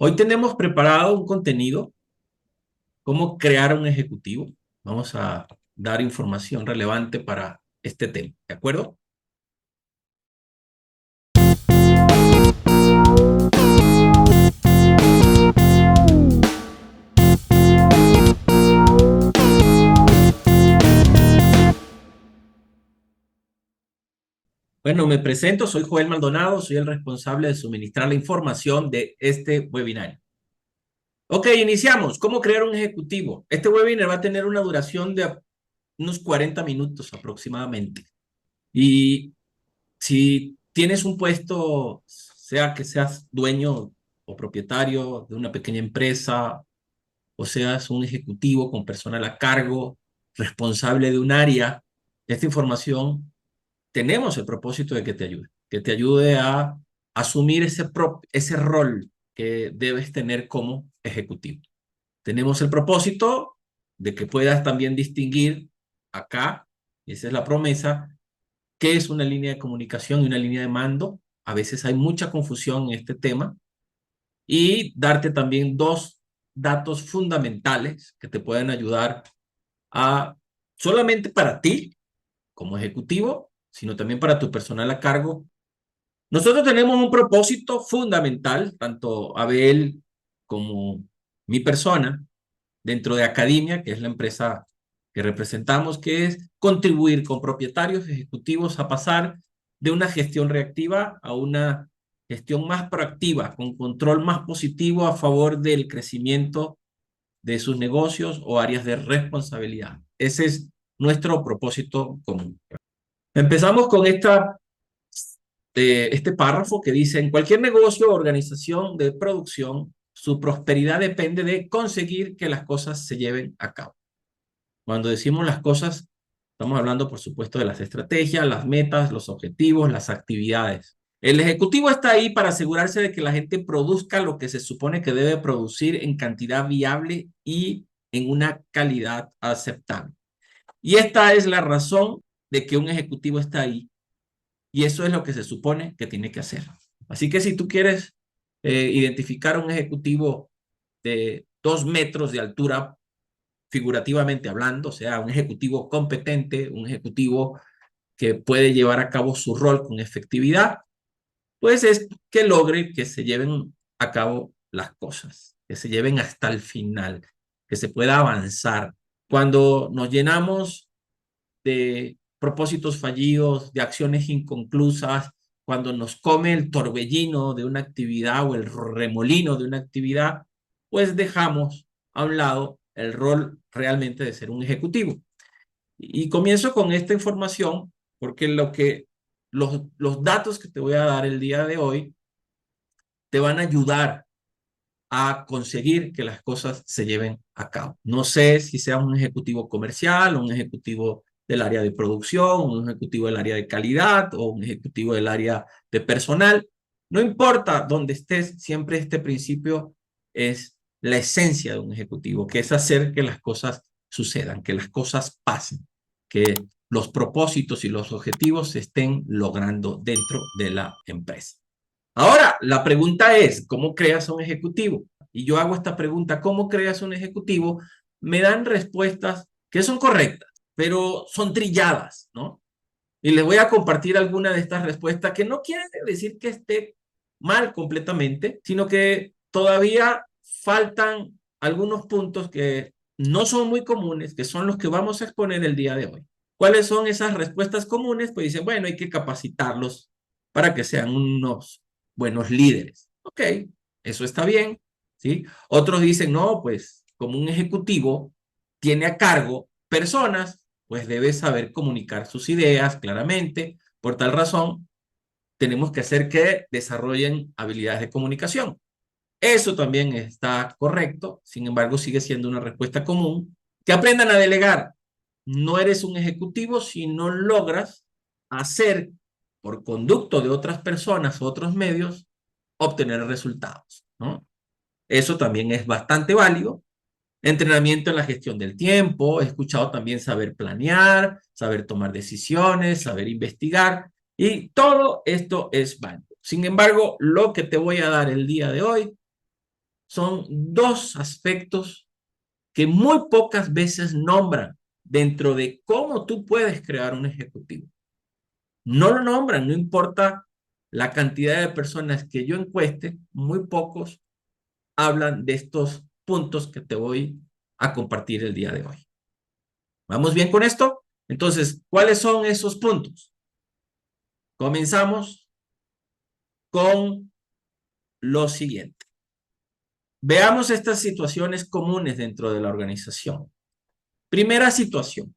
Hoy tenemos preparado un contenido, cómo crear un ejecutivo. Vamos a dar información relevante para este tema, ¿de acuerdo? Bueno, me presento, soy Joel Maldonado, soy el responsable de suministrar la información de este webinar. Ok, iniciamos. ¿Cómo crear un ejecutivo? Este webinar va a tener una duración de unos 40 minutos aproximadamente. Y si tienes un puesto, sea que seas dueño o propietario de una pequeña empresa, o seas un ejecutivo con personal a cargo, responsable de un área, esta información tenemos el propósito de que te ayude a asumir ese rol que debes tener como ejecutivo. Tenemos el propósito de que puedas también distinguir acá, y esa es la promesa, qué es una línea de comunicación y una línea de mando. A veces hay mucha confusión en este tema y darte también dos datos fundamentales que te pueden ayudar a, solamente para ti como ejecutivo, sino también para tu personal a cargo. Nosotros tenemos un propósito fundamental, tanto Abel como mi persona, dentro de Academia, que es la empresa que representamos, que es contribuir con propietarios ejecutivos a pasar de una gestión reactiva a una gestión más proactiva, con control más positivo a favor del crecimiento de sus negocios o áreas de responsabilidad. Ese es nuestro propósito común. Empezamos con este párrafo que dice: en cualquier negocio o organización de producción, su prosperidad depende de conseguir que las cosas se lleven a cabo. Cuando decimos las cosas, estamos hablando, por supuesto, de las estrategias, las metas, los objetivos, las actividades. El ejecutivo está ahí para asegurarse de que la gente produzca lo que se supone que debe producir en cantidad viable y en una calidad aceptable. Y esta es la razón de que un ejecutivo está ahí. Y eso es lo que se supone que tiene que hacer. Así que si tú quieres identificar un ejecutivo de 2 metros de altura, figurativamente hablando, o sea, un ejecutivo competente, un ejecutivo que puede llevar a cabo su rol con efectividad, pues es que logre que se lleven a cabo las cosas, que se lleven hasta el final, que se pueda avanzar. Cuando nos llenamos de propósitos fallidos, de acciones inconclusas, cuando nos come el torbellino de una actividad o el remolino de una actividad, pues dejamos a un lado el rol realmente de ser un ejecutivo. Y comienzo con esta información porque los datos que te voy a dar el día de hoy te van a ayudar a conseguir que las cosas se lleven a cabo. No sé si seas un ejecutivo comercial, un ejecutivo del área de producción, un ejecutivo del área de calidad o un ejecutivo del área de personal. No importa dónde estés, siempre este principio es la esencia de un ejecutivo, que es hacer que las cosas sucedan, que las cosas pasen, que los propósitos y los objetivos se estén logrando dentro de la empresa. Ahora, la pregunta es, ¿cómo creas un ejecutivo? Y yo hago esta pregunta: ¿cómo creas un ejecutivo? Me dan respuestas que son correctas, pero son trilladas, ¿no? Y les voy a compartir alguna de estas respuestas que no quiere decir que esté mal completamente, sino que todavía faltan algunos puntos que no son muy comunes, que son los que vamos a exponer el día de hoy. ¿Cuáles son esas respuestas comunes? Pues dicen, bueno, hay que capacitarlos para que sean unos buenos líderes. Ok, eso está bien, ¿sí? Otros dicen, no, pues como un ejecutivo tiene a cargo personas, pues debe saber comunicar sus ideas claramente. Por tal razón, tenemos que hacer que desarrollen habilidades de comunicación. Eso también está correcto, sin embargo, sigue siendo una respuesta común. Que aprendan a delegar. No eres un ejecutivo si no logras hacer, por conducto de otras personas o otros medios, obtener resultados, ¿no? Eso también es bastante válido. Entrenamiento en la gestión del tiempo, he escuchado también saber planear, saber tomar decisiones, saber investigar, y todo esto es válido. Sin embargo, lo que te voy a dar el día de hoy son dos aspectos que muy pocas veces nombran dentro de cómo tú puedes crear un ejecutivo. No lo nombran, no importa la cantidad de personas que yo encueste, muy pocos hablan de estos puntos que te voy a compartir el día de hoy. ¿Vamos bien con esto? Entonces, ¿cuáles son esos puntos? Comenzamos con lo siguiente. Veamos estas situaciones comunes dentro de la organización. Primera situación.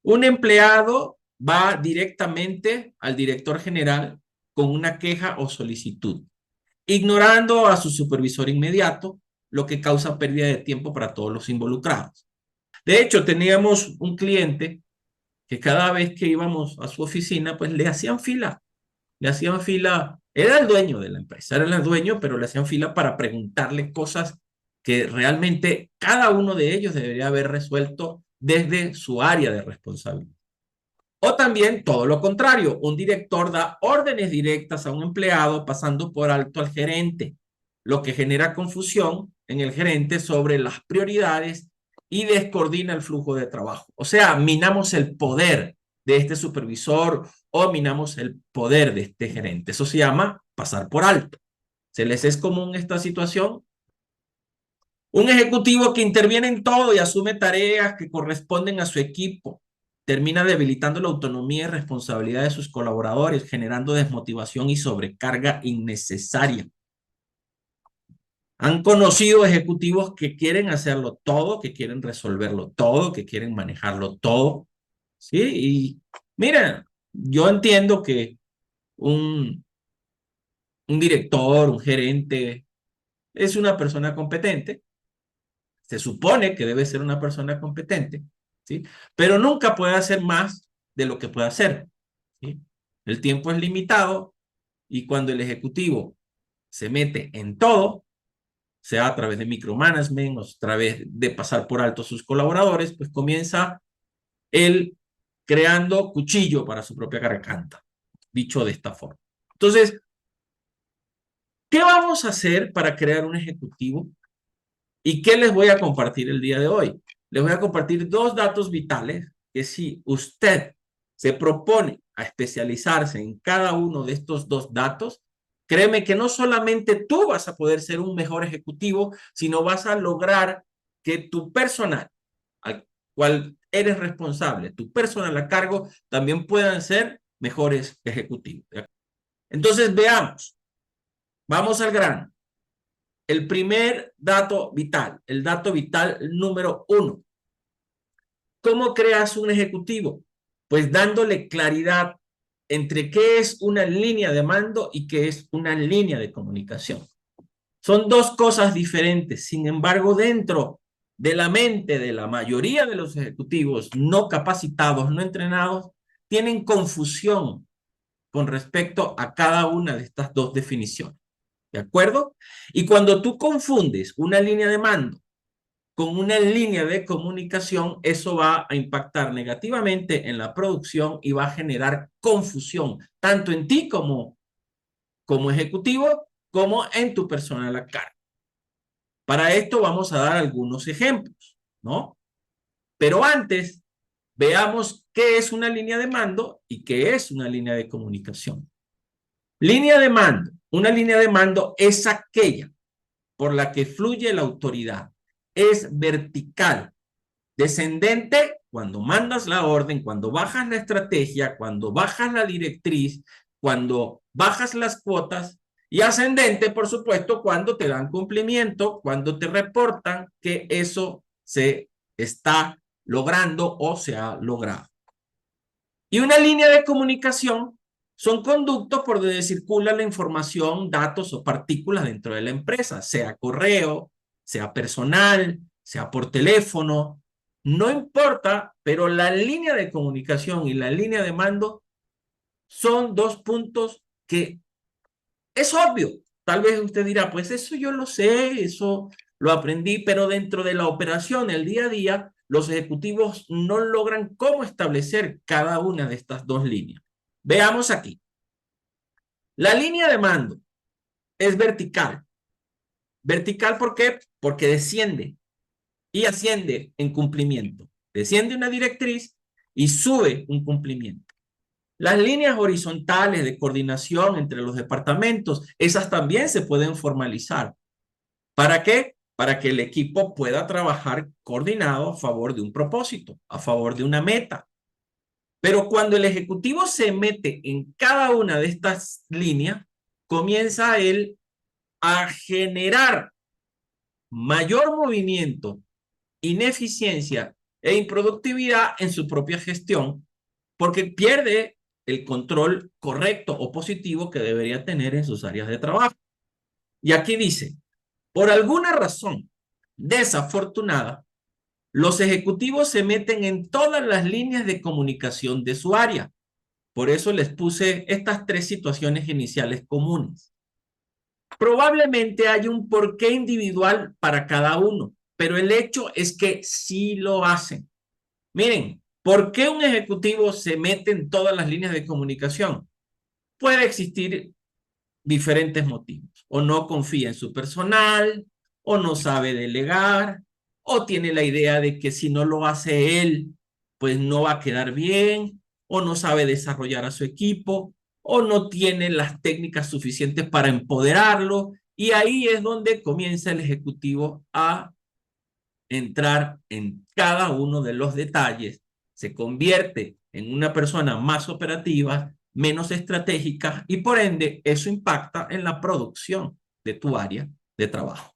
Un empleado va directamente al director general con una queja o solicitud, ignorando a su supervisor inmediato, lo que causa pérdida de tiempo para todos los involucrados. De hecho, teníamos un cliente que cada vez que íbamos a su oficina, pues le hacían fila, era el dueño de la empresa, era el dueño, pero le hacían fila para preguntarle cosas que realmente cada uno de ellos debería haber resuelto desde su área de responsabilidad. O también todo lo contrario, un director da órdenes directas a un empleado pasando por alto al gerente, lo que genera confusión en el gerente sobre las prioridades y descoordina el flujo de trabajo. O sea, minamos el poder de este supervisor o minamos el poder de este gerente. Eso se llama pasar por alto. ¿Se les es común esta situación? Un ejecutivo que interviene en todo y asume tareas que corresponden a su equipo termina debilitando la autonomía y responsabilidad de sus colaboradores, generando desmotivación y sobrecarga innecesaria. Han conocido ejecutivos que quieren hacerlo todo, que quieren resolverlo todo, que quieren manejarlo todo. ¿Sí? Y miren, yo entiendo que un, un director, un gerente, es una persona competente. Se supone que debe ser una persona competente, ¿sí? Pero nunca puede hacer más de lo que puede hacer, ¿sí? El tiempo es limitado y cuando el ejecutivo se mete en todo, sea a través de micromanagement o a través de pasar por alto a sus colaboradores, pues comienza él creando cuchillo para su propia garganta, dicho de esta forma. Entonces, ¿qué vamos a hacer para crear un ejecutivo? ¿Y qué les voy a compartir el día de hoy? Les voy a compartir dos datos vitales que si usted se propone a especializarse en cada uno de estos dos datos, créeme que no solamente tú vas a poder ser un mejor ejecutivo, sino vas a lograr que tu personal, al cual eres responsable, tu personal a cargo, también puedan ser mejores ejecutivos. Entonces, veamos. Vamos al grano. El primer dato vital, el dato vital número 1. ¿Cómo creas un ejecutivo? Pues dándole claridad entre qué es una línea de mando y qué es una línea de comunicación. Son dos cosas diferentes. Sin embargo, dentro de la mente de la mayoría de los ejecutivos no capacitados, no entrenados, tienen confusión con respecto a cada una de estas dos definiciones. ¿De acuerdo? Y cuando tú confundes una línea de mando con una línea de comunicación, eso va a impactar negativamente en la producción y va a generar confusión, tanto en ti como ejecutivo, como en tu personal a cargo. Para esto vamos a dar algunos ejemplos, ¿no? Pero antes, veamos qué es una línea de mando y qué es una línea de comunicación. Línea de mando. Una línea de mando es aquella por la que fluye la autoridad. Es vertical, descendente cuando mandas la orden, cuando bajas la estrategia, cuando bajas la directriz, cuando bajas las cuotas, y ascendente, por supuesto, cuando te dan cumplimiento, cuando te reportan que eso se está logrando o se ha logrado. Y una línea de comunicación son conductos por donde circula la información, datos o partículas dentro de la empresa, sea correo, sea personal, sea por teléfono, no importa, pero la línea de comunicación y la línea de mando son dos puntos que es obvio. Tal vez usted dirá, pues eso yo lo sé, eso lo aprendí, pero dentro de la operación, el día a día, los ejecutivos no logran cómo establecer cada una de estas dos líneas. Veamos aquí. La línea de mando es vertical. Vertical, ¿por qué? Porque desciende y asciende en cumplimiento. Desciende una directriz y sube un cumplimiento. Las líneas horizontales de coordinación entre los departamentos, esas también se pueden formalizar. ¿Para qué? Para que el equipo pueda trabajar coordinado a favor de un propósito, a favor de una meta. Pero cuando el ejecutivo se mete en cada una de estas líneas, comienza él a generar mayor movimiento, ineficiencia e improductividad en su propia gestión, porque pierde el control correcto o positivo que debería tener en sus áreas de trabajo. Y aquí dice, por alguna razón desafortunada, los ejecutivos se meten en todas las líneas de comunicación de su área. Por eso les puse estas tres situaciones iniciales comunes. Probablemente hay un porqué individual para cada uno, pero el hecho es que sí lo hacen. Miren, ¿por qué un ejecutivo se mete en todas las líneas de comunicación? Puede existir diferentes motivos. O no confía en su personal, o no sabe delegar, o tiene la idea de que si no lo hace él, pues no va a quedar bien, o no sabe desarrollar a su equipo, o no tiene las técnicas suficientes para empoderarlo. Y ahí es donde comienza el ejecutivo a entrar en cada uno de los detalles, se convierte en una persona más operativa, menos estratégica y por ende eso impacta en la producción de tu área de trabajo.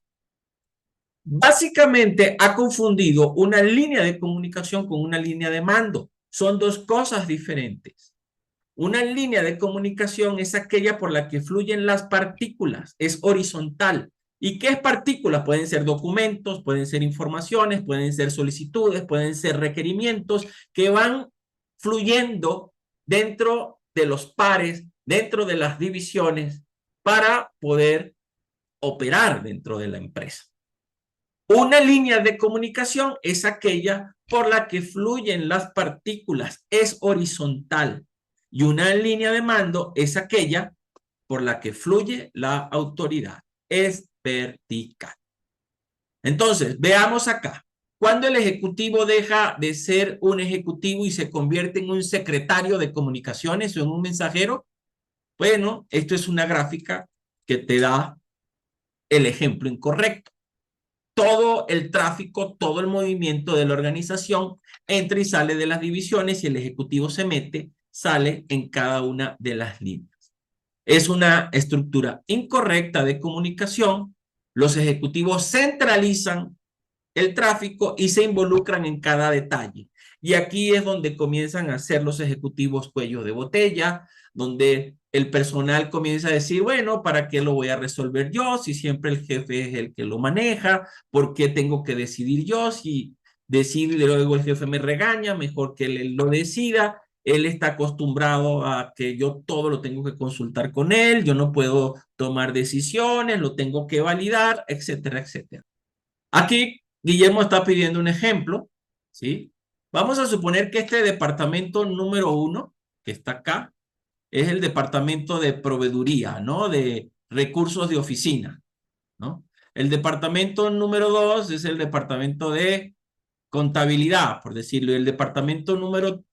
Básicamente ha confundido una línea de comunicación con una línea de mando. Son dos cosas diferentes. Una línea de comunicación es aquella por la que fluyen las partículas, es horizontal. ¿Y qué es partículas? Pueden ser documentos, pueden ser informaciones, pueden ser solicitudes, pueden ser requerimientos que van fluyendo dentro de los pares, dentro de las divisiones, para poder operar dentro de la empresa. Una línea de comunicación es aquella por la que fluyen las partículas, es horizontal. Y una línea de mando es aquella por la que fluye la autoridad, es vertical. Entonces, veamos acá. ¿Cuándo el ejecutivo deja de ser un ejecutivo y se convierte en un secretario de comunicaciones o en un mensajero? Bueno, esto es una gráfica que te da el ejemplo incorrecto. Todo el tráfico, todo el movimiento de la organización entra y sale de las divisiones y el ejecutivo se mete, sale en cada una de las líneas. Es una estructura incorrecta de comunicación. Los ejecutivos centralizan el tráfico y se involucran en cada detalle. Y aquí es donde comienzan a ser los ejecutivos cuello de botella, donde el personal comienza a decir, bueno, ¿para qué lo voy a resolver yo? Si siempre el jefe es el que lo maneja, ¿por qué tengo que decidir yo? Si decide y luego el jefe me regaña, mejor que él lo decida. Él está acostumbrado a que yo todo lo tengo que consultar con él, yo no puedo tomar decisiones, lo tengo que validar, etcétera, etcétera. Aquí Guillermo está pidiendo un ejemplo, ¿sí? Vamos a suponer que este departamento número 1, que está acá, es el departamento de proveeduría, ¿no? De recursos de oficina, ¿no? El departamento número 2 es el departamento de contabilidad, por decirlo, y el departamento número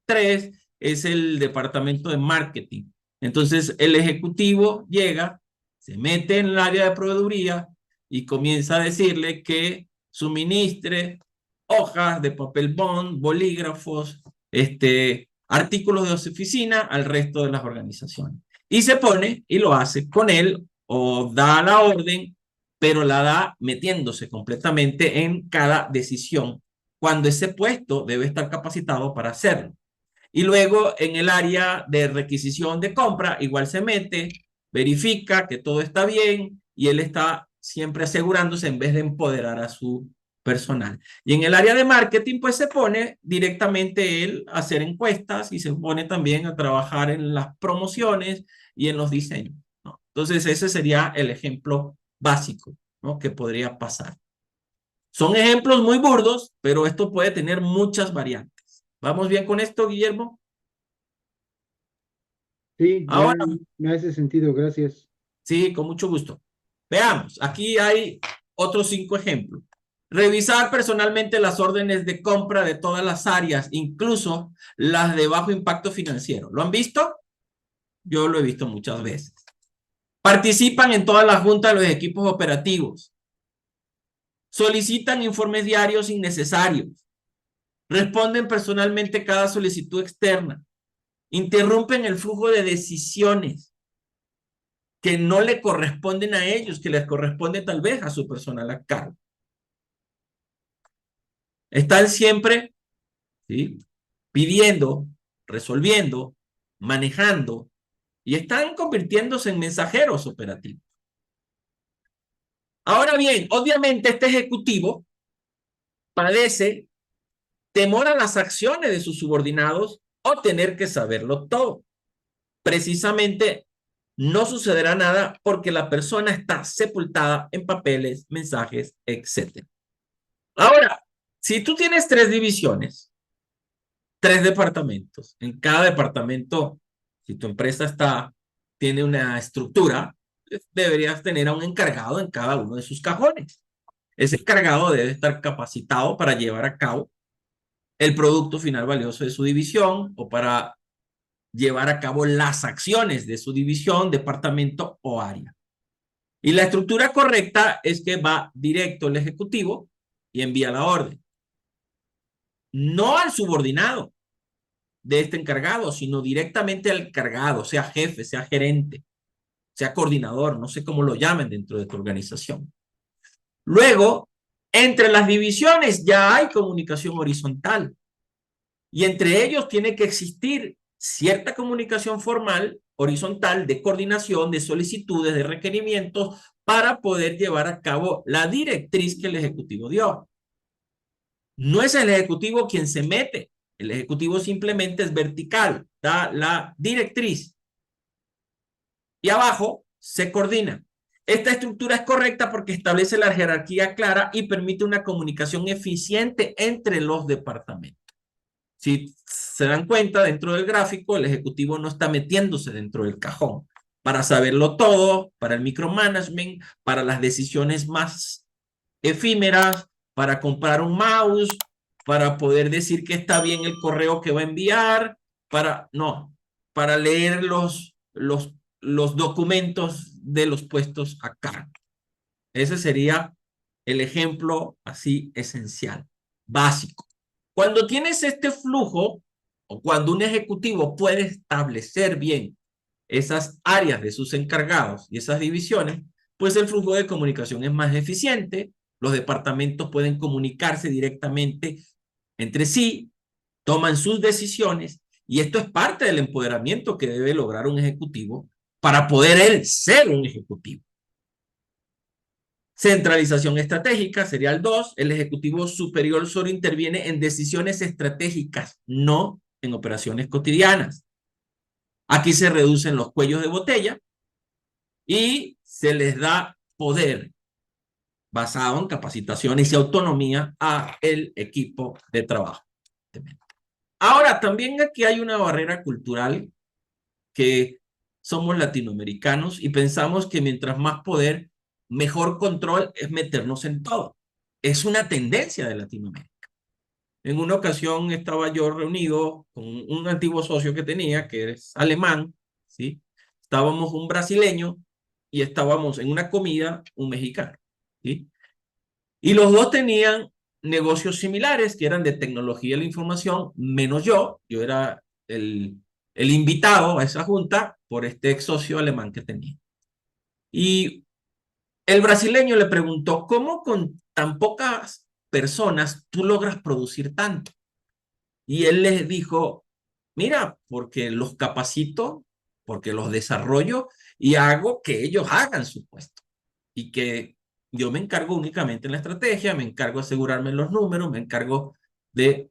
3 es el departamento de marketing. Entonces, el ejecutivo llega, se mete en el área de proveeduría y comienza a decirle que suministre hojas de papel bond, bolígrafos, artículos de oficina al resto de las organizaciones. Y se pone y lo hace con él o da la orden, pero la da metiéndose completamente en cada decisión, cuando ese puesto debe estar capacitado para hacerlo. Y luego en el área de requisición de compra, igual se mete, verifica que todo está bien y él está siempre asegurándose en vez de empoderar a su personal. Y en el área de marketing, pues se pone directamente él a hacer encuestas y se pone también a trabajar en las promociones y en los diseños, ¿no? Entonces ese sería el ejemplo básico, ¿no? Que podría pasar. Son ejemplos muy burdos, pero esto puede tener muchas variantes. ¿Vamos bien con esto, Guillermo? Sí, Ahora, me hace sentido, gracias. sí, con mucho gusto. Veamos, aquí hay otros 5 ejemplos. Revisar personalmente las órdenes de compra de todas las áreas, incluso las de bajo impacto financiero. ¿Lo han visto? Yo lo he visto muchas veces. Participan en todas las juntas de los equipos operativos. Solicitan informes diarios innecesarios. Responden personalmente cada solicitud externa. Interrumpen el flujo de decisiones que no le corresponden a ellos, que les corresponde tal vez a su personal a cargo. Están siempre, ¿sí?, pidiendo, resolviendo, manejando y están convirtiéndose en mensajeros operativos. Ahora bien, obviamente este ejecutivo padece temor a las acciones de sus subordinados o tener que saberlo todo. Precisamente no sucederá nada porque la persona está sepultada en papeles, mensajes, etc. Ahora, si tú tienes 3 divisiones, 3 departamentos, en cada departamento, si tu empresa tiene una estructura, deberías tener a un encargado en cada uno de sus cajones. Ese encargado debe estar capacitado para llevar a cabo el producto final valioso de su división o para llevar a cabo las acciones de su división, departamento o área. Y la estructura correcta es que va directo el ejecutivo y envía la orden. No al subordinado de este encargado, sino directamente al encargado, sea jefe, sea gerente, sea coordinador, no sé cómo lo llamen dentro de tu organización. Luego, entre las divisiones ya hay comunicación horizontal y entre ellos tiene que existir cierta comunicación formal, horizontal, de coordinación, de solicitudes, de requerimientos para poder llevar a cabo la directriz que el ejecutivo dio. No es el ejecutivo quien se mete, el ejecutivo simplemente es vertical, da la directriz y abajo se coordina. Esta estructura es correcta porque establece la jerarquía clara y permite una comunicación eficiente entre los departamentos. Si se dan cuenta, dentro del gráfico, el ejecutivo no está metiéndose dentro del cajón para saberlo todo, para el micromanagement, para las decisiones más efímeras, para comprar un mouse, para poder decir que está bien el correo que va a enviar, para leer los documentos de los puestos a cargo. Ese sería el ejemplo así esencial, básico. Cuando tienes este flujo, o cuando un ejecutivo puede establecer bien esas áreas de sus encargados y esas divisiones, pues el flujo de comunicación es más eficiente, los departamentos pueden comunicarse directamente entre sí, toman sus decisiones, y esto es parte del empoderamiento que debe lograr un ejecutivo para poder él ser un ejecutivo. Centralización estratégica sería el 2. El ejecutivo superior solo interviene en decisiones estratégicas, no en operaciones cotidianas. Aquí se reducen los cuellos de botella y se les da poder basado en capacitaciones y autonomía a el equipo de trabajo. Ahora, también aquí hay una barrera cultural que somos latinoamericanos y pensamos que mientras más poder, mejor control es meternos en todo. Es una tendencia de Latinoamérica. En una ocasión estaba yo reunido con un antiguo socio que tenía, que es alemán, ¿sí? Estábamos un brasileño y estábamos en una comida un mexicano, ¿sí? Y los dos tenían negocios similares que eran de tecnología de la información, menos yo. Yo era el invitado a esa junta por este ex socio alemán que tenía. Y el brasileño le preguntó, ¿cómo con tan pocas personas tú logras producir tanto? Y él les dijo, mira, porque los capacito, porque los desarrollo y hago que ellos hagan su puesto. Y que yo me encargo únicamente en la estrategia, me encargo de asegurarme en los números, me encargo de...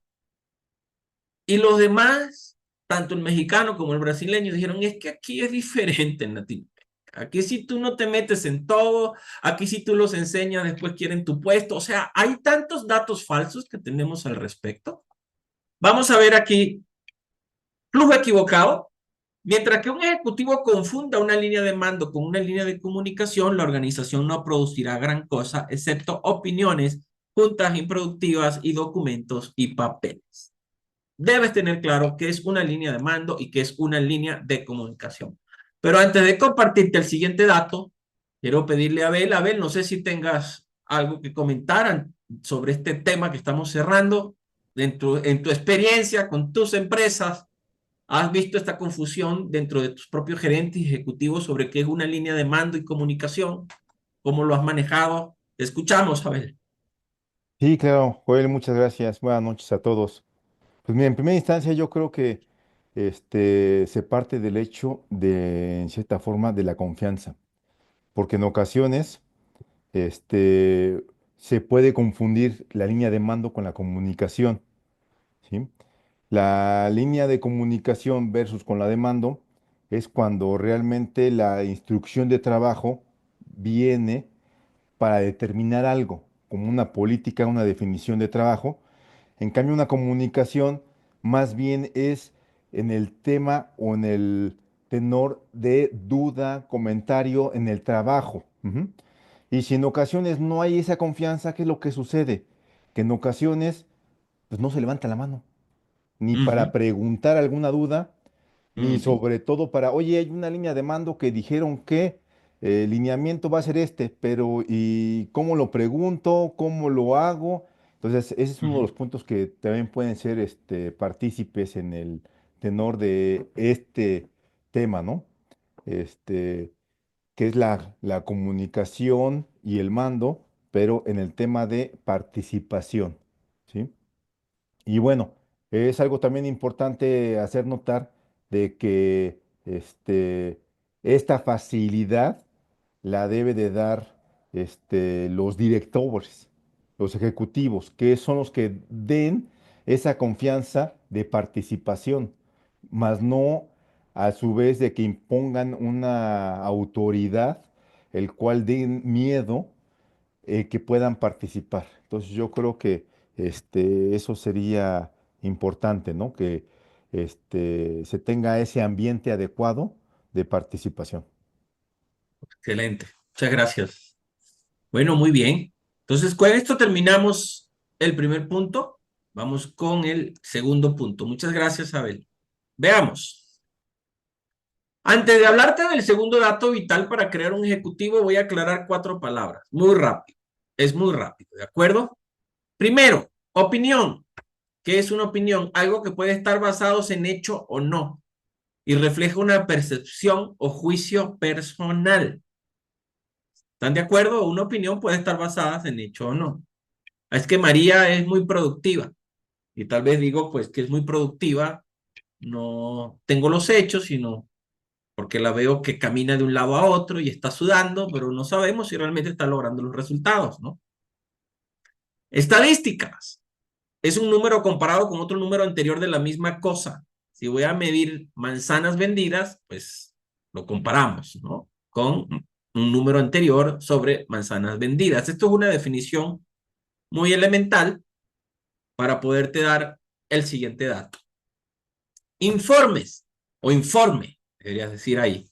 Y los demás, tanto el mexicano como el brasileño, dijeron, es que aquí es diferente en Latinoamérica. Aquí si tú no te metes en todo, aquí si tú los enseñas, después quieren tu puesto. O sea, hay tantos datos falsos que tenemos al respecto. Vamos a ver aquí, flujo equivocado. Mientras que un ejecutivo confunda una línea de mando con una línea de comunicación, la organización no producirá gran cosa, excepto opiniones, juntas improductivas y documentos y papeles. Debes tener claro qué es una línea de mando y qué es una línea de comunicación. Pero antes de compartirte el siguiente dato, quiero pedirle a Abel, no sé si tengas algo que comentar sobre este tema que estamos cerrando. En tu experiencia con tus empresas, ¿has visto esta confusión dentro de tus propios gerentes y ejecutivos sobre qué es una línea de mando y comunicación? ¿Cómo lo has manejado? Te escuchamos, Abel. Sí, claro, Joel, muchas gracias. Buenas noches a todos. Pues mira, en primera instancia yo creo que se parte del hecho de, en cierta forma, de la confianza, porque en ocasiones se puede confundir la línea de mando con la comunicación, ¿sí? La línea de comunicación versus con la de mando es cuando realmente la instrucción de trabajo viene para determinar algo, como una política, una definición de trabajo. En cambio, una comunicación más bien es en el tema o en el tenor de duda, comentario en el trabajo. Ujú. Y si en ocasiones no hay esa confianza, ¿qué es lo que sucede? Que en ocasiones pues no se levanta la mano, ni para Ujú, preguntar alguna duda, ni ujú, sobre todo para, oye, hay una línea de mando que dijeron que el lineamiento va a ser este, pero ¿y cómo lo pregunto? ¿Cómo lo hago? Entonces, ese es uno de ujú. los puntos que también pueden ser partícipes en el tenor de este tema, ¿no? Este, que es la comunicación y el mando, pero en el tema de participación, ¿sí? Y bueno, es algo también importante hacer notar de que esta facilidad la debe de dar los directores, los ejecutivos, que son los que den esa confianza de participación, más no a su vez de que impongan una autoridad, el cual den miedo que puedan participar. Entonces yo creo que eso sería importante, ¿no? Que se tenga ese ambiente adecuado de participación. Excelente. Muchas gracias. Bueno, muy bien. Entonces, con esto terminamos el primer punto. Vamos con el segundo punto. Muchas gracias, Abel. Veamos. Antes de hablarte del segundo dato vital para crear un ejecutivo, voy a aclarar cuatro palabras. Muy rápido. Es muy rápido, ¿de acuerdo? Primero, opinión. ¿Qué es una opinión? Algo que puede estar basado en hecho o no y refleja una percepción o juicio personal. ¿Están de acuerdo? Una opinión puede estar basada en hecho o no. Es que María es muy productiva y tal vez digo pues que es muy productiva, no tengo los hechos, sino porque la veo que camina de un lado a otro y está sudando, pero no sabemos si realmente está logrando los resultados, ¿no? Estadísticas. Es un número comparado con otro número anterior de la misma cosa. Si voy a medir manzanas vendidas, pues lo comparamos, ¿no? Con un número anterior sobre manzanas vendidas. Esto es una definición muy elemental para poderte dar el siguiente dato. Informes o informe, deberías decir ahí.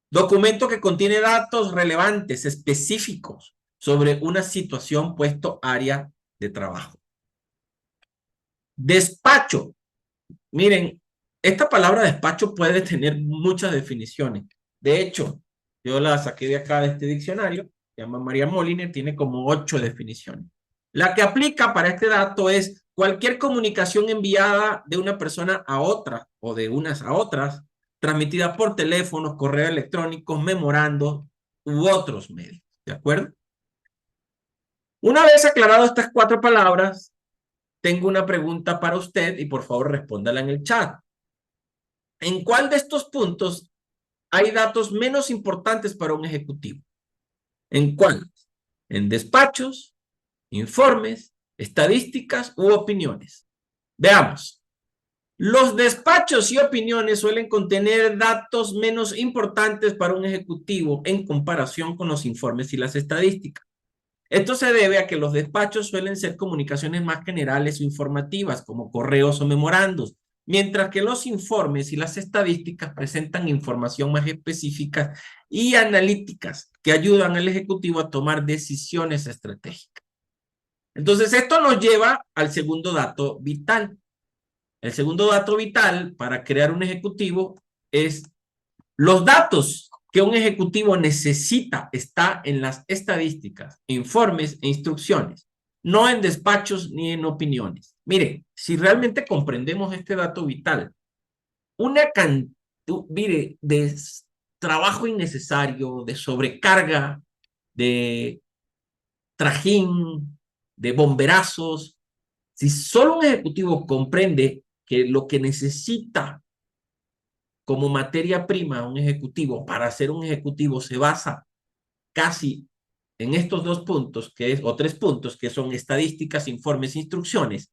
Documento que contiene datos relevantes, específicos sobre una situación puesto área de trabajo. Despacho. Miren, esta palabra despacho puede tener muchas definiciones. De hecho, yo la saqué de acá de este diccionario, se llama María Moliner, tiene como 8 definiciones. La que aplica para este dato es cualquier comunicación enviada de una persona a otra o de unas a otras, transmitida por teléfonos, correo electrónicos, memorandos u otros medios. ¿De acuerdo? Una vez aclarado estas 4 palabras, tengo una pregunta para usted y por favor respóndala en el chat. ¿En cuál de estos puntos hay datos menos importantes para un ejecutivo? ¿En cuál? ¿En despachos, informes, estadísticas u opiniones? Veamos. Los despachos y opiniones suelen contener datos menos importantes para un ejecutivo en comparación con los informes y las estadísticas. Esto se debe a que los despachos suelen ser comunicaciones más generales o informativas, como correos o memorandos, mientras que los informes y las estadísticas presentan información más específica y analíticas que ayudan al ejecutivo a tomar decisiones estratégicas. Entonces, esto nos lleva al segundo dato vital. El segundo dato vital para crear un ejecutivo es los datos que un ejecutivo necesita está en las estadísticas, informes e instrucciones, no en despachos ni en opiniones. Mire, si realmente comprendemos este dato vital, una cantidad, mire, de trabajo innecesario, de sobrecarga, de trajín, de bomberazos, si solo un ejecutivo comprende que lo que necesita como materia prima un ejecutivo para ser un ejecutivo se basa casi en estos dos puntos, o tres puntos, que son estadísticas, informes, instrucciones,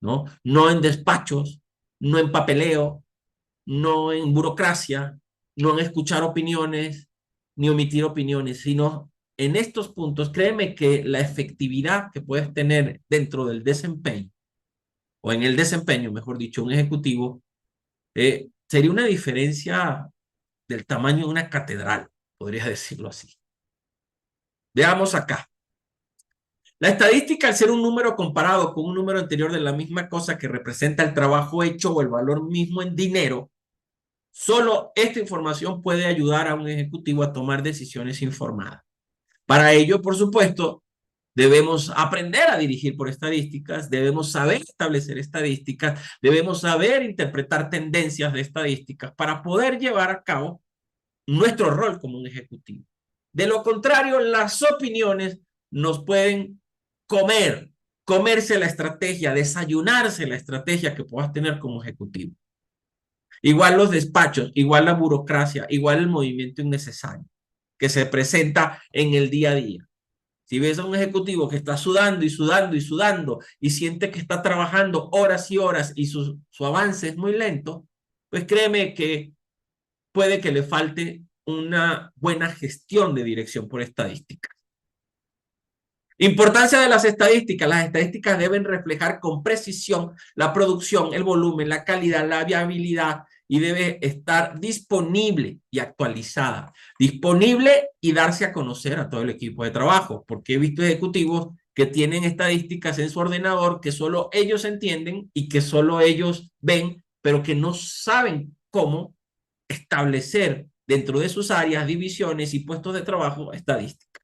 ¿no? No en despachos, no en papeleo, no en burocracia, no en escuchar opiniones, ni omitir opiniones, sino en estos puntos, créeme que la efectividad que puedes tener dentro del desempeño, o en el desempeño, mejor dicho, un ejecutivo, sería una diferencia del tamaño de una catedral, podría decirlo así. Veamos acá. La estadística, al ser un número comparado con un número anterior de la misma cosa que representa el trabajo hecho o el valor mismo en dinero, solo esta información puede ayudar a un ejecutivo a tomar decisiones informadas. Para ello, por supuesto, debemos aprender a dirigir por estadísticas, debemos saber establecer estadísticas, debemos saber interpretar tendencias de estadísticas para poder llevar a cabo nuestro rol como un ejecutivo. De lo contrario, las opiniones nos pueden comerse la estrategia, desayunarse la estrategia que puedas tener como ejecutivo. Igual los despachos, igual la burocracia, igual el movimiento innecesario que se presenta en el día a día. Si ves a un ejecutivo que está sudando y sudando y sudando y siente que está trabajando horas y horas y su avance es muy lento, pues créeme que puede que le falte una buena gestión de dirección por estadística. Importancia de las estadísticas. Las estadísticas deben reflejar con precisión la producción, el volumen, la calidad, la viabilidad y debe estar disponible y actualizada. Disponible y darse a conocer a todo el equipo de trabajo, porque he visto ejecutivos que tienen estadísticas en su ordenador que solo ellos entienden y que solo ellos ven, pero que no saben cómo establecer dentro de sus áreas, divisiones y puestos de trabajo estadísticas.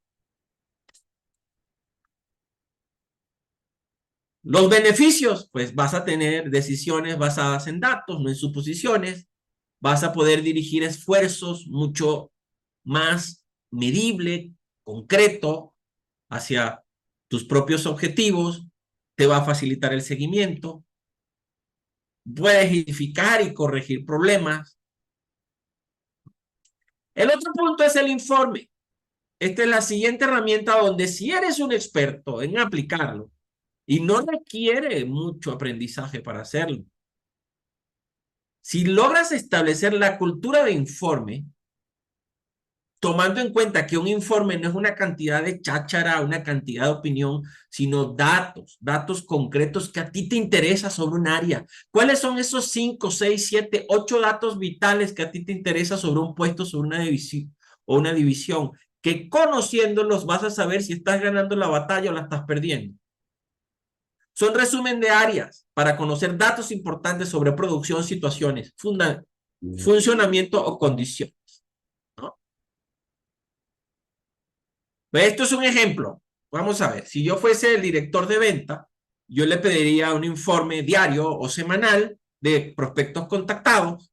Los beneficios, pues vas a tener decisiones basadas en datos, no en suposiciones. Vas a poder dirigir esfuerzos mucho más medible, concreto, hacia tus propios objetivos. Te va a facilitar el seguimiento. Puedes identificar y corregir problemas. El otro punto es el informe. Esta es la siguiente herramienta donde si eres un experto en aplicarlo y no requiere mucho aprendizaje para hacerlo, si logras establecer la cultura de informe, tomando en cuenta que un informe no es una cantidad de cháchara, una cantidad de opinión, sino datos concretos que a ti te interesa sobre un área. ¿Cuáles son esos 5, 6, 7, 8 datos vitales que a ti te interesa sobre un puesto, sobre una división o una división? Que conociéndolos vas a saber si estás ganando la batalla o la estás perdiendo. Son resumen de áreas para conocer datos importantes sobre producción, situaciones, funcionamiento o condiciones, ¿no? Esto es un ejemplo. Vamos a ver, si yo fuese el director de venta, yo le pediría un informe diario o semanal de prospectos contactados,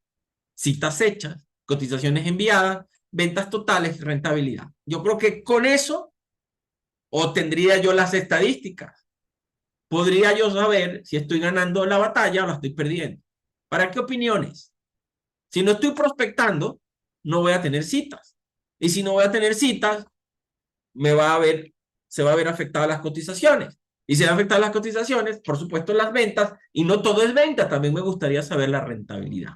citas hechas, cotizaciones enviadas, ventas totales y rentabilidad. Yo creo que con eso obtendría yo las estadísticas. Podría yo saber si estoy ganando la batalla o la estoy perdiendo. ¿Para qué opiniones? Si no estoy prospectando, no voy a tener citas. Y si no voy a tener citas, se va a ver afectadas las cotizaciones. Y si se van a afectar las cotizaciones, por supuesto las ventas, y no todo es venta, también me gustaría saber la rentabilidad.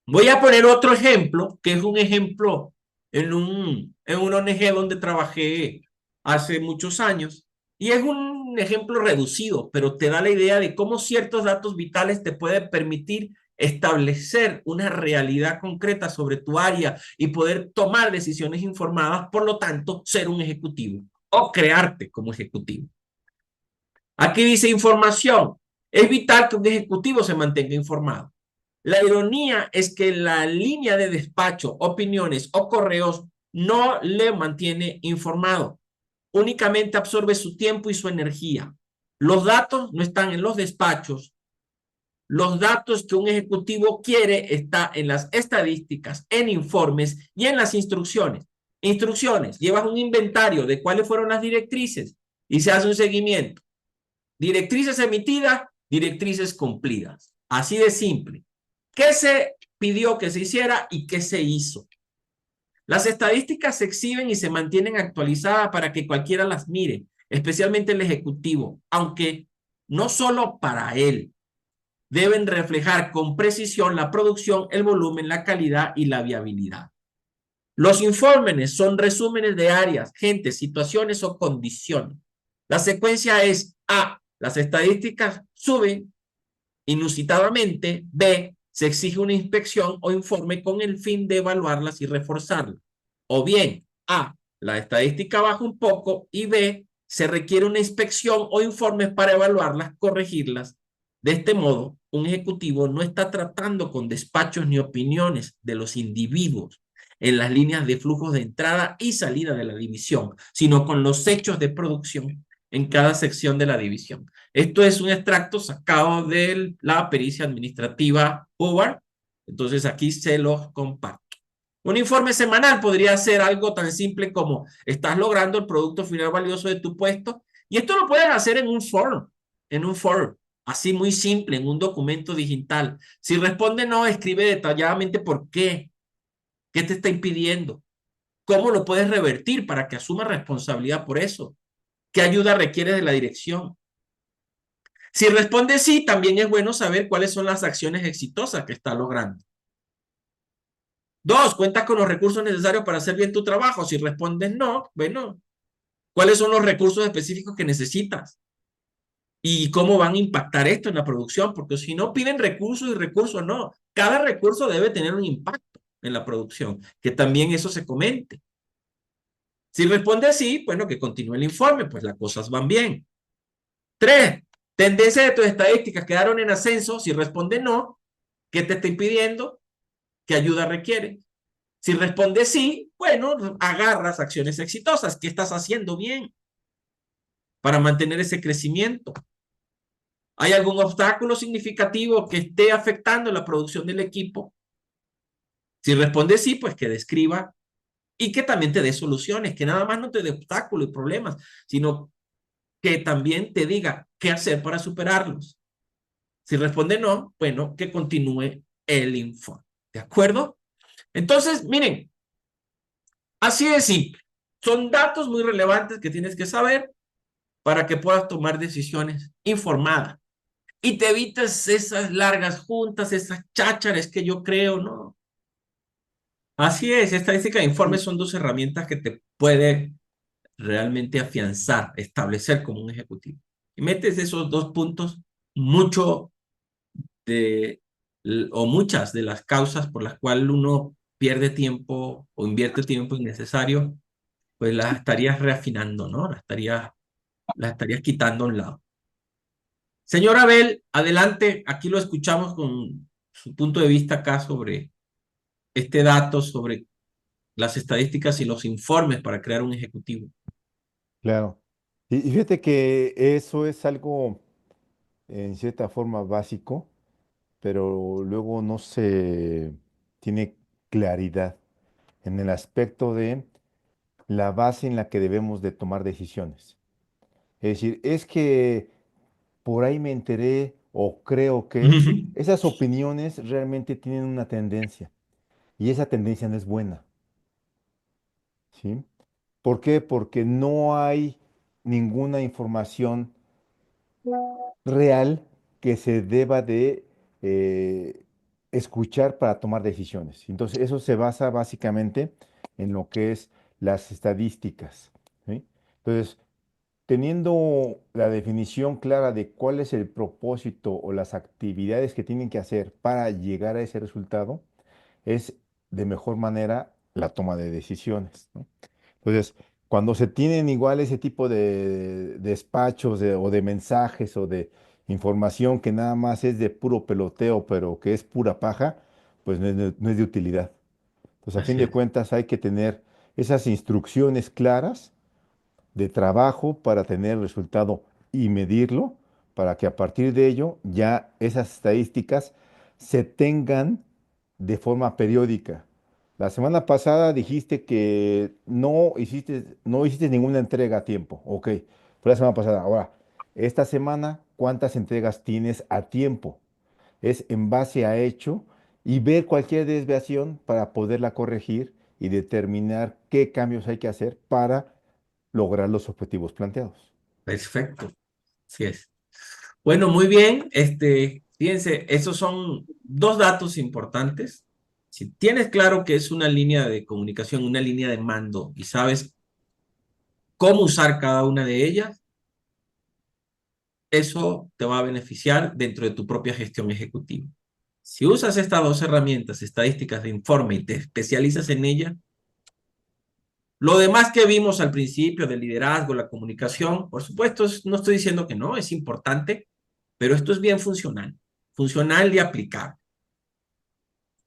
Voy a poner otro ejemplo, que es un ejemplo en una ONG donde trabajé hace muchos años, y es un un ejemplo reducido, pero te da la idea de cómo ciertos datos vitales te pueden permitir establecer una realidad concreta sobre tu área y poder tomar decisiones informadas, por lo tanto, ser un ejecutivo o crearte como ejecutivo. Aquí dice información. Es vital que un ejecutivo se mantenga informado. La ironía es que la línea de despacho, opiniones o correos no le mantiene informado. Únicamente absorbe su tiempo y su energía. Los datos no están en los despachos. Los datos que un ejecutivo quiere están en las estadísticas, en informes y en las instrucciones. Instrucciones, llevas un inventario de cuáles fueron las directrices y se hace un seguimiento. Directrices emitidas, directrices cumplidas. Así de simple. ¿Qué se pidió que se hiciera y qué se hizo? Las estadísticas se exhiben y se mantienen actualizadas para que cualquiera las mire, especialmente el ejecutivo, aunque no solo para él. Deben reflejar con precisión la producción, el volumen, la calidad y la viabilidad. Los informes son resúmenes de áreas, gente, situaciones o condiciones. La secuencia es A, las estadísticas suben inusitadamente. B, se exige una inspección o informe con el fin de evaluarlas y reforzarlas. O bien, A, la estadística baja un poco y B, se requiere una inspección o informes para evaluarlas, corregirlas. De este modo, un ejecutivo no está tratando con despachos ni opiniones de los individuos en las líneas de flujos de entrada y salida de la división, sino con los hechos de producción en cada sección de la división. Esto es un extracto sacado de la pericia administrativa Howard. Entonces aquí se los comparto. Un informe semanal podría ser algo tan simple como estás logrando el producto final valioso de tu puesto. Y esto lo puedes hacer en un form, así muy simple, en un documento digital. Si responde no, escribe detalladamente por qué, qué te está impidiendo, cómo lo puedes revertir para que asuma responsabilidad por eso, qué ayuda requiere de la dirección. Si responde sí, también es bueno saber cuáles son las acciones exitosas que está logrando. Dos, cuentas con los recursos necesarios para hacer bien tu trabajo. Si respondes no, bueno, ¿cuáles son los recursos específicos que necesitas? ¿Y cómo van a impactar esto en la producción? Porque si no piden recursos y recursos, no. Cada recurso debe tener un impacto en la producción, que también eso se comente. Si responde sí, bueno, que continúe el informe, pues las cosas van bien. Tres, tendencia de tus estadísticas quedaron en ascenso. Si responde no, ¿qué te está impidiendo? ¿Qué ayuda requiere? Si responde sí, bueno, agarras acciones exitosas. ¿Qué estás haciendo bien para mantener ese crecimiento? ¿Hay algún obstáculo significativo que esté afectando la producción del equipo? Si responde sí, pues que describa y que también te dé soluciones, que nada más no te dé obstáculos y problemas, sino que también te diga qué hacer para superarlos. Si responde no, bueno, que continúe el informe. ¿De acuerdo? Entonces, miren, así de simple. Son datos muy relevantes que tienes que saber para que puedas tomar decisiones informadas y te evites esas largas juntas, esas chácharas que yo creo, ¿no? Así es, estadística e informes Y son dos herramientas que te puede realmente afianzar, establecer como un ejecutivo. Y metes esos dos puntos, mucho de, o muchas de las causas por las cuales uno pierde tiempo o invierte tiempo innecesario, pues las estarías reafinando, ¿no? Las estarías quitando a un lado. Señor Abel, adelante, aquí lo escuchamos con su punto de vista acá sobre este dato, sobre las estadísticas y los informes para crear un ejecutivo. claro. Y fíjate que eso es algo en cierta forma básico, pero luego no se tiene claridad en el aspecto de la base en la que debemos de tomar decisiones. Es decir, es que por ahí me enteré o creo que esas opiniones realmente tienen una tendencia y esa tendencia no es buena, ¿sí? ¿Por qué? Porque no hay ninguna información real que se deba de eh, escuchar para tomar decisiones. Entonces, eso se basa básicamente en lo que es las estadísticas, ¿sí? Entonces, teniendo la definición clara de cuál es el propósito o las actividades que tienen que hacer para llegar a ese resultado, es de mejor manera la toma de decisiones, ¿no? Entonces, cuando se tienen igual ese tipo de despachos o de mensajes o de información que nada más es de puro peloteo, pero que es pura paja, pues no es de utilidad. Entonces, a fin Así de es. cuentas, hay que tener esas instrucciones claras de trabajo para tener el resultado y medirlo, para que a partir de ello ya esas estadísticas se tengan de forma periódica. La semana pasada dijiste que no hiciste ninguna entrega a tiempo. Ok, fue la semana pasada. Ahora, esta semana, ¿cuántas entregas tienes a tiempo? Es en base a hecho y ver cualquier desviación para poderla corregir y determinar qué cambios hay que hacer para lograr los objetivos planteados. Perfecto. Así es. Bueno, muy bien. Fíjense, esos son dos datos importantes. Si tienes claro que es una línea de comunicación, una línea de mando y sabes cómo usar cada una de ellas, eso te va a beneficiar dentro de tu propia gestión ejecutiva. Si usas estas dos herramientas, estadísticas de informe, y te especializas en ellas, lo demás que vimos al principio del liderazgo, la comunicación, por supuesto, no estoy diciendo que no, es importante, pero esto es bien funcional, funcional y aplicable.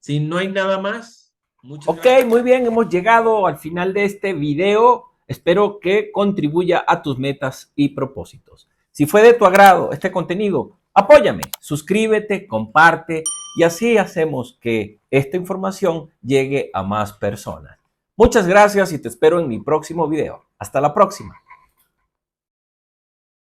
Si no hay nada más, muchas Ok, gracias. muy bien, hemos llegado al final de este video. Espero que contribuya a tus metas y propósitos. Si fue de tu agrado este contenido, apóyame, suscríbete, comparte y así hacemos que esta información llegue a más personas. Muchas gracias y te espero en mi próximo video. Hasta la próxima.